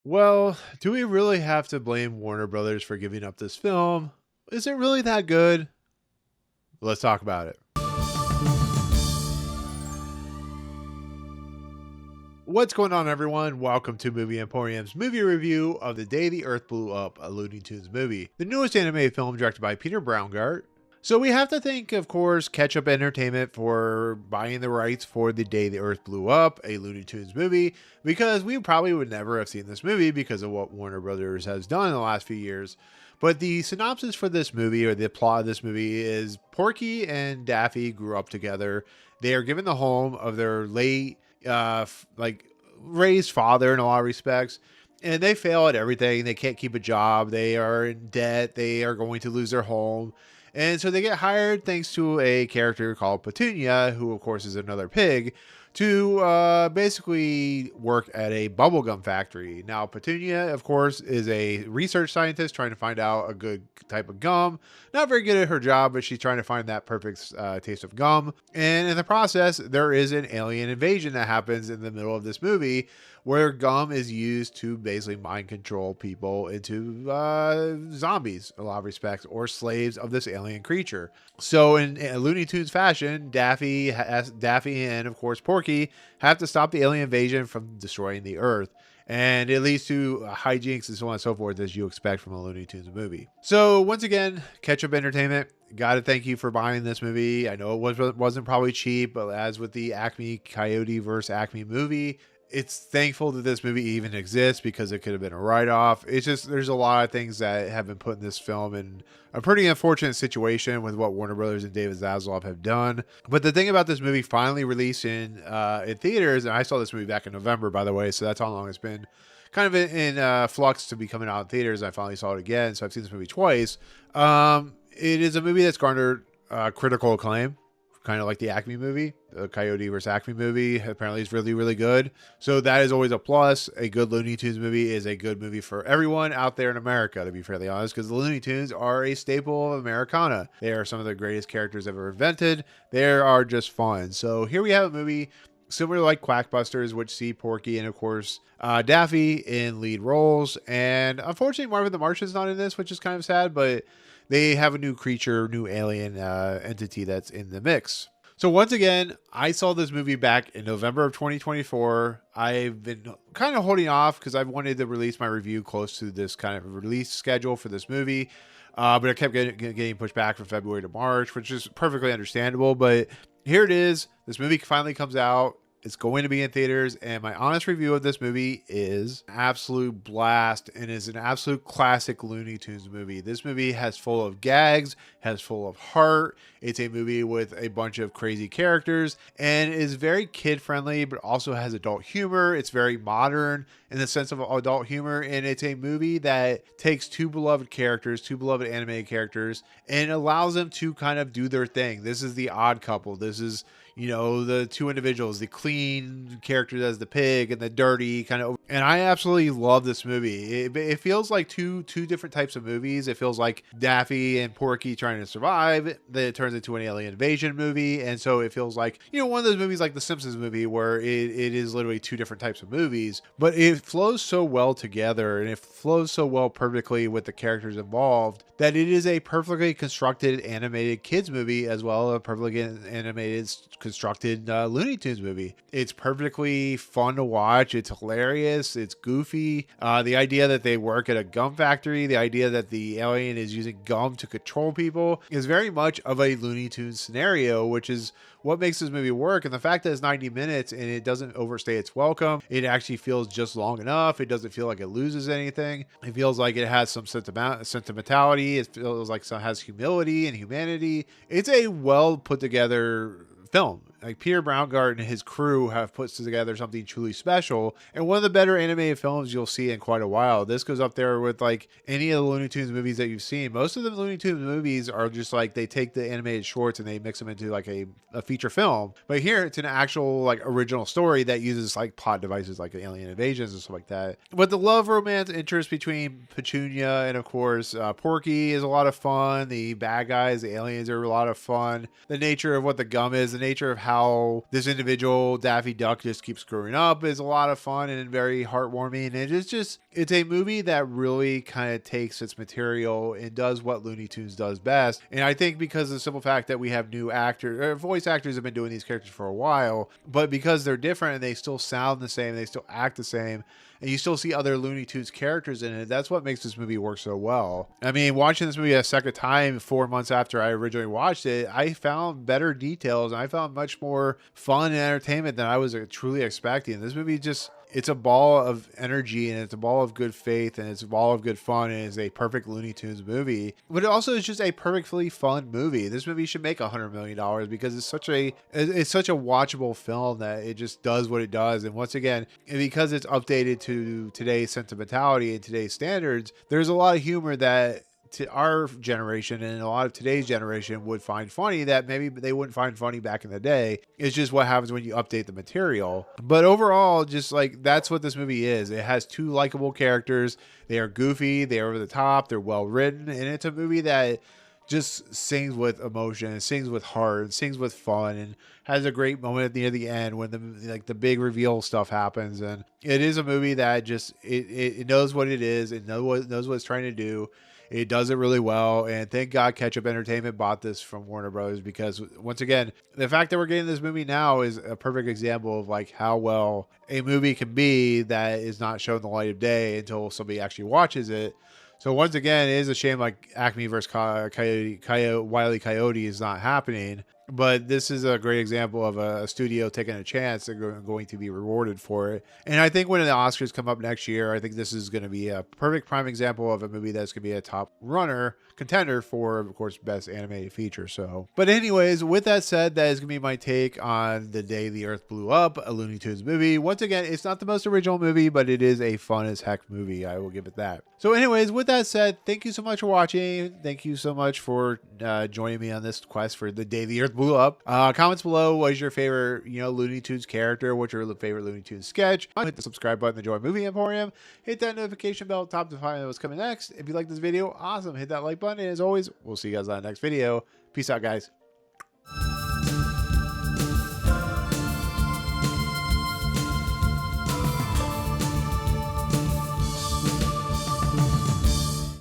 Well, do we really have to blame Warner Brothers for giving up this film? Is it really that good? Let's talk about it. What's going on, everyone? Welcome to Movie Emporium's movie review of The Day the Earth Blew Up, a Looney Tunes movie, the newest animated film directed by Peter Browngardt. So we have to thank, of course, Ketchup Entertainment for buying the rights for The Day the Earth Blew Up, a Looney Tunes movie, because we probably would never have seen this movie because of what Warner Brothers has done in the last few years. But the synopsis for this movie, or the plot of this movie, is Porky and Daffy grew up together. They are given the home of their late, raised father in a lot of respects, and they fail at everything. They can't keep a job. They are in debt. They are going to lose their home. And so they get hired thanks to a character called Petunia, who of course is another pig, to basically work at a bubblegum factory. Now, Petunia, of course, is a research scientist trying to find out a good type of gum. Not very good at her job, but she's trying to find that perfect taste of gum. And in the process, there is an alien invasion that happens in the middle of this movie where gum is used to basically mind control people into zombies, in a lot of respects, or slaves of this alien creature. So in Looney Tunes fashion, Daffy and, of course, Porky have to stop the alien invasion from destroying the Earth. And it leads to hijinks and so on and so forth, as you expect from a Looney Tunes movie. So once again, Ketchup Entertainment, gotta thank you for buying this movie. I know it wasn't probably cheap, but as with the Acme Coyote versus Acme movie, it's thankful that this movie even exists because it could have been a write-off. It's just, there's a lot of things that have been put in this film in a pretty unfortunate situation with what Warner Brothers and David Zaslav have done. But the thing about this movie finally released in theaters, and I saw this movie back in November, by the way, so that's how long it's been kind of in flux to be coming out in theaters. I finally saw it again, so I've seen this movie twice. It is a movie that's garnered critical acclaim, kind of like the Acme movie. The Coyote versus Acme movie apparently is really, really good. So that is always a plus. A good Looney Tunes movie is a good movie for everyone out there in America, to be fairly honest, because the Looney Tunes are a staple of Americana. They are some of the greatest characters ever invented. They are just fun. So here we have a movie similar to like Quackbusters, which see Porky and, of course, Daffy in lead roles. And unfortunately, Marvin the Martian's not in this, which is kind of sad, but they have a new creature, new alien entity that's in the mix. So once again, I saw this movie back in November of 2024. I've been kind of holding off because I've wanted to release my review close to this kind of release schedule for this movie. But I kept getting pushed back from February to March, which is perfectly understandable. But here it is. This movie finally comes out. It's going to be in theaters, and my honest review of this movie is an absolute blast and is an absolute classic Looney Tunes movie. This movie has full of gags, has full of heart. It's a movie with a bunch of crazy characters and is very kid-friendly, but also has adult humor. It's very modern in the sense of adult humor, and it's a movie that takes two beloved characters, two beloved animated characters, and allows them to kind of do their thing. This is the odd couple. This is, you know, the two individuals, the clean character as the pig and the dirty kind of. And I absolutely love this movie. It feels like two different types of movies. It feels like Daffy and Porky trying to survive. Then it turns into an alien invasion movie. And so it feels like, you know, one of those movies like the Simpsons movie where it is literally two different types of movies. But it flows so well together, and it flows so well perfectly with the characters involved, that it is a perfectly constructed animated kids movie as well as a perfectly animated constructed Looney Tunes movie. It's perfectly fun to watch. It's hilarious. It's goofy. The idea that they work at a gum factory, the idea that the alien is using gum to control people, is very much of a Looney Tunes scenario, which is what makes this movie work. And the fact that it's 90 minutes and it doesn't overstay its welcome, it actually feels just long enough. It doesn't feel like it loses anything. It feels like it has some sentimentality. It feels like it has humility and humanity. It's a well put together film. Like Peter Browngardt and his crew have put together something truly special, and one of the better animated films you'll see in quite a while. This goes up there with like any of the Looney Tunes movies that you've seen. Most of the Looney Tunes movies are just like they take the animated shorts and they mix them into like a feature film. But here it's an actual like original story that uses like plot devices like alien invasions and stuff like that. But the love romance interest between Petunia and, of course, Porky is a lot of fun. The bad guys, the aliens, are a lot of fun. The nature of what the gum is, the nature of how this individual Daffy Duck just keeps screwing up is a lot of fun and very heartwarming. And it's a movie that really kind of takes its material and does what Looney Tunes does best. And I think because of the simple fact that we have new actors, or voice actors have been doing these characters for a while, but because they're different and they still sound the same, they still act the same, and you still see other Looney Tunes characters in it, that's what makes this movie work so well. I mean, watching this movie a second time 4 months after I originally watched it, I found better details and I found much more fun and entertainment than I was truly expecting. This movie just, it's a ball of energy and it's a ball of good faith and it's a ball of good fun and it's a perfect Looney Tunes movie. But it also is just a perfectly fun movie. This movie should make $100 million because it's such a watchable film that it just does what it does. And once again, because it's updated to today's sentimentality and today's standards, there's a lot of humor that to our generation and a lot of today's generation would find funny that maybe they wouldn't find funny back in the day. It's just what happens when you update the material. But overall, just like that's what this movie is. It has two likable characters. They are goofy, they're over the top, they're well written, and it's a movie that just sings with emotion, sings with heart, sings with fun, and has a great moment near the end when the big reveal stuff happens. And it is a movie that just it knows what it is, it knows what it's trying to do. It does it really well, and thank God Ketchup Entertainment bought this from Warner Brothers, because once again, the fact that we're getting this movie now is a perfect example of like how well a movie can be that is not shown the light of day until somebody actually watches it. So once again, it is a shame like Acme versus Wile E. Coyote is not happening. But this is a great example of a studio taking a chance and going to be rewarded for it. And I think when the Oscars come up next year, I think this is going to be a perfect prime example of a movie that's going to be a top contender for, of course, best animated feature. So, but anyways, with that said, that is going to be my take on The Day the Earth Blew Up, a Looney Tunes movie. Once again, it's not the most original movie, but it is a fun as heck movie. I will give it that. So anyways, with that said, thank you so much for watching. Thank you so much for joining me on this quest for The Day the Earth Blew Up. Comments below, what is your favorite, Looney Tunes character? What's your favorite Looney Tunes sketch? Hit the subscribe button to join Movie Emporium. Hit that notification bell at the top to find out what's coming next. If you like this video, awesome. Hit that like button. And as always, we'll see you guys on the next video. Peace out, guys.